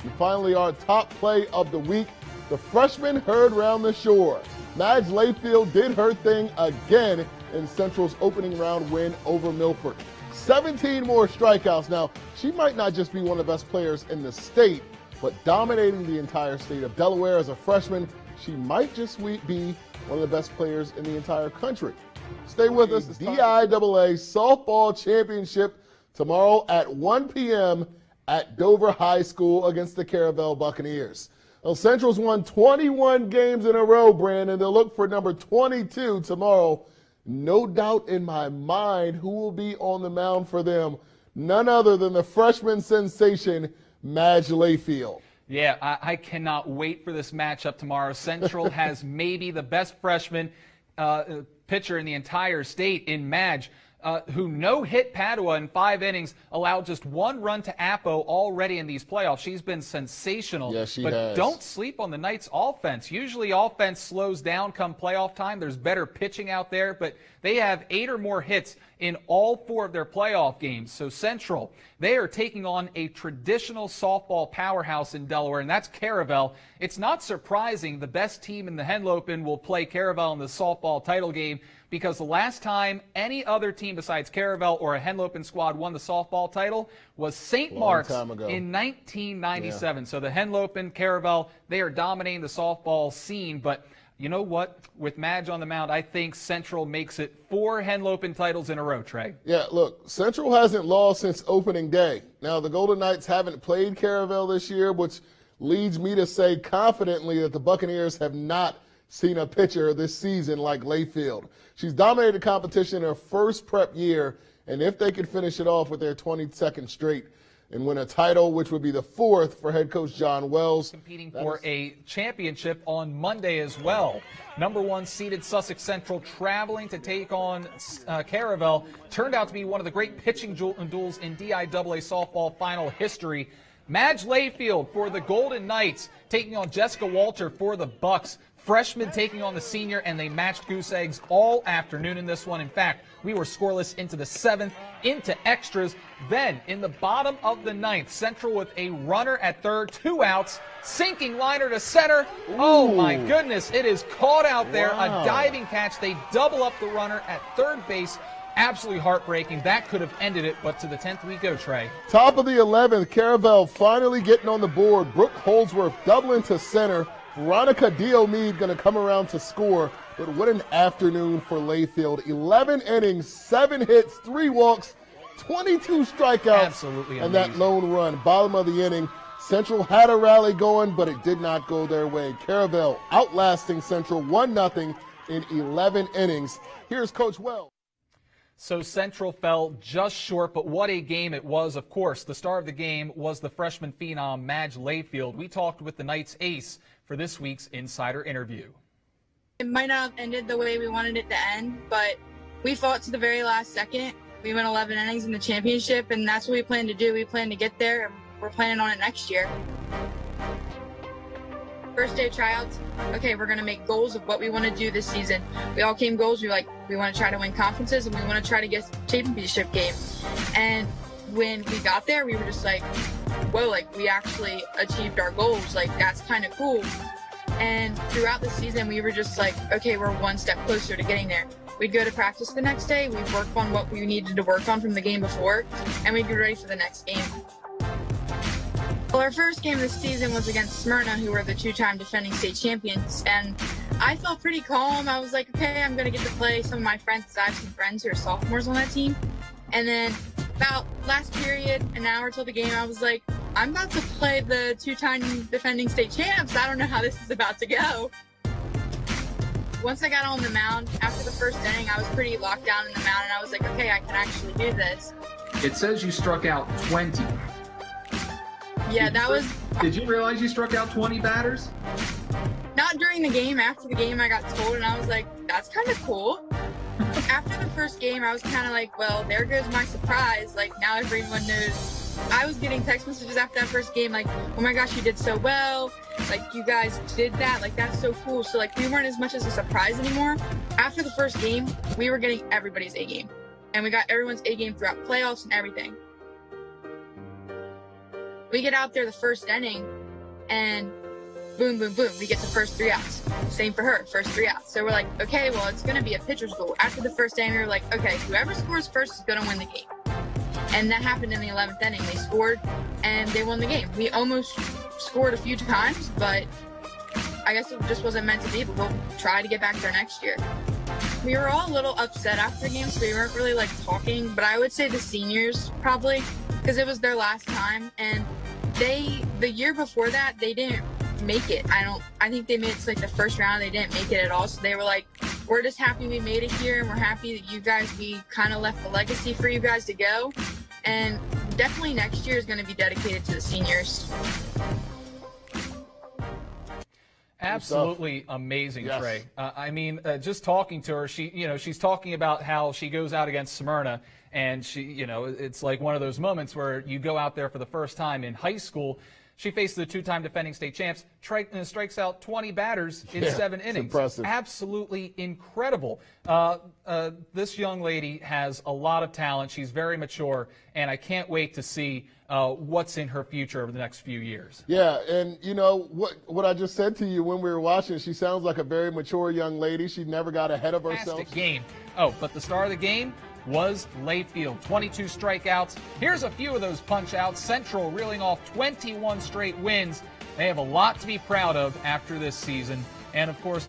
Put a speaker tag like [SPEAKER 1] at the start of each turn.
[SPEAKER 1] And finally, our top play of the week, the freshman heard round the shore. Madge Layfield did her thing again in Central's opening round win over Milford. 17 more strikeouts. Now, she might not just be one of the best players in the state, but dominating the entire state of Delaware as a freshman, she might just be one of the best players in the entire country. Stay with us. The DIAA Softball Championship tomorrow at 1 p.m. at Dover High School against the Caravel Buccaneers. Well, Central's won 21 games in a row, Brandon. They'll look for number 22 tomorrow. No doubt in my mind who will be on the mound for them. None other than the freshman sensation, Madge Layfield.
[SPEAKER 2] Yeah, I cannot wait for this matchup tomorrow. Central has maybe the best freshman pitcher in the entire state in Madge, who no-hit Padua in 5 innings, allowed just 1 run to Apo already in these playoffs. She's been sensational.
[SPEAKER 1] Yes, she
[SPEAKER 2] but
[SPEAKER 1] has.
[SPEAKER 2] Don't sleep on the Knights' offense. Usually offense slows down come playoff time. There's better pitching out there, but they have 8 or more hits in all 4 of their playoff games. So Central, they are taking on a traditional softball powerhouse in Delaware, and that's Caravel. It's not surprising the best team in the Henlopen will play Caravel in the softball title game, because the last time any other team besides Caravel or a Henlopen squad won the softball title was St. Mark's in 1997. Yeah. So the Henlopen, Caravel, they are dominating the softball scene. But you know what? With Madge on the mound, I think Central makes it 4 Henlopen titles in a row, Trey.
[SPEAKER 1] Yeah, look, Central hasn't lost since opening day. Now, the Golden Knights haven't played Caravel this year, which leads me to say confidently that the Buccaneers have not seen a pitcher this season like Layfield. She's dominated competition in her first prep year, and if they could finish it off with their 22nd straight and win a title, which would be the 4th for head coach John Wells.
[SPEAKER 2] Competing for a championship on Monday as well. Number 1 seeded Sussex Central traveling to take on Caravel. Turned out to be one of the great pitching duels in DIAA softball final history. Madge Layfield for the Golden Knights taking on Jessica Walter for the Bucks. Freshman taking on the senior, and they matched goose eggs all afternoon in this one. In fact, we were scoreless into the 7th, into extras. Then, in the bottom of the 9th, Central with a runner at third, 2 outs, sinking liner to center. Ooh. Oh, my goodness. It is caught out there. Wow. A diving catch. They double up the runner at third base. Absolutely heartbreaking. That could have ended it, but to the 10th we go, Trey.
[SPEAKER 1] Top of the 11th, Caravel finally getting on the board. Brooke Holdsworth doubling to center. Veronica Diomede going to come around to score, but what an afternoon for Layfield. 11 innings, 7 hits, 3 walks, 22 strikeouts.
[SPEAKER 2] Absolutely
[SPEAKER 1] and
[SPEAKER 2] amazing.
[SPEAKER 1] That lone run. Bottom of the inning, Central had a rally going, but it did not go their way. Caravel outlasting Central 1-0 in 11 innings. Here's Coach Wells.
[SPEAKER 2] So Central fell just short, but what a game it was. Of course, the star of the game was the freshman phenom, Madge Layfield. We talked with the Knights ace for this week's Insider interview.
[SPEAKER 3] It might not have ended the way we wanted it to end, but we fought to the very last second. We went 11 innings in the championship, and that's what we plan to do. We plan to get there, and we're planning on it next year. First day of tryouts, okay, we're going to make goals of what we want to do this season. We all came goals. We want to try to win conferences, and we want to try to get championship game. And when we got there, we were just like, whoa, like we actually achieved our goals. Like that's kind of cool. And throughout the season, we were just like, okay, we're one step closer to getting there. We'd go to practice the next day. We'd work on what we needed to work on from the game before, and we'd get ready for the next game. Well, our first game this season was against Smyrna, who were the 2-time defending state champions, and I felt pretty calm. I was like, okay, I'm going to get to play some of my friends, because I have some friends who are sophomores on that team. And then about last period, an hour till the game, I was like, I'm about to play the 2-time defending state champs. I don't know how this is about to go. Once I got on the mound, after the first inning, I was pretty locked down in the mound, and I was like, okay, I can actually do this.
[SPEAKER 4] It says you struck out 20.
[SPEAKER 3] Yeah,
[SPEAKER 4] Did you realize you struck out 20 batters?
[SPEAKER 3] Not during the game. After the game, I got told, and I was like, that's kind of cool. After the first game, I was kind of like, well, there goes my surprise. Like, now everyone knows. I was getting text messages after that first game, like, oh my gosh, you did so well. Like, you guys did that. Like, that's so cool. So, like, we weren't as much as a surprise anymore. After the first game, we were getting everybody's A game. And we got everyone's A game throughout playoffs and everything. We get out there the first inning, and boom, boom, boom, we get the first 3 outs. Same for her, first 3 outs. So we're like, okay, well, it's going to be a pitcher's duel. After the first inning, we were like, okay, whoever scores first is going to win the game. And that happened in the 11th inning. They scored, and they won the game. We almost scored a few times, but I guess it just wasn't meant to be, but we'll try to get back there next year. We were all a little upset after the game, so we weren't really, talking. But I would say the seniors, probably, because it was their last time. And the year before that, they didn't make it. I think they made it to the first round. They didn't make it at all. So they were like, we're just happy we made it here, and we're happy that you guys, we kind of left the legacy for you guys to go. And definitely next year is going to be dedicated to the seniors.
[SPEAKER 2] Absolutely amazing,
[SPEAKER 1] yes.
[SPEAKER 2] Trey. Just talking to her, she's talking about how she goes out against Smyrna, and it's like one of those moments where you go out there for the first time in high school. She faced the 2-time defending state champs, strikes out 20 batters in 7 innings.
[SPEAKER 1] Impressive.
[SPEAKER 2] Absolutely incredible. This young lady has a lot of talent. She's very mature, and I can't wait to see what's in her future over the next few years.
[SPEAKER 1] Yeah, and what I just said to you when we were watching, she sounds like a very mature young lady. She never got ahead of herself.
[SPEAKER 2] Fantastic game. Oh, but the star of the game was Layfield. 22 strikeouts. Here's a few of those punch-outs. Central reeling off 21 straight wins. They have a lot to be proud of after this season. And, of course,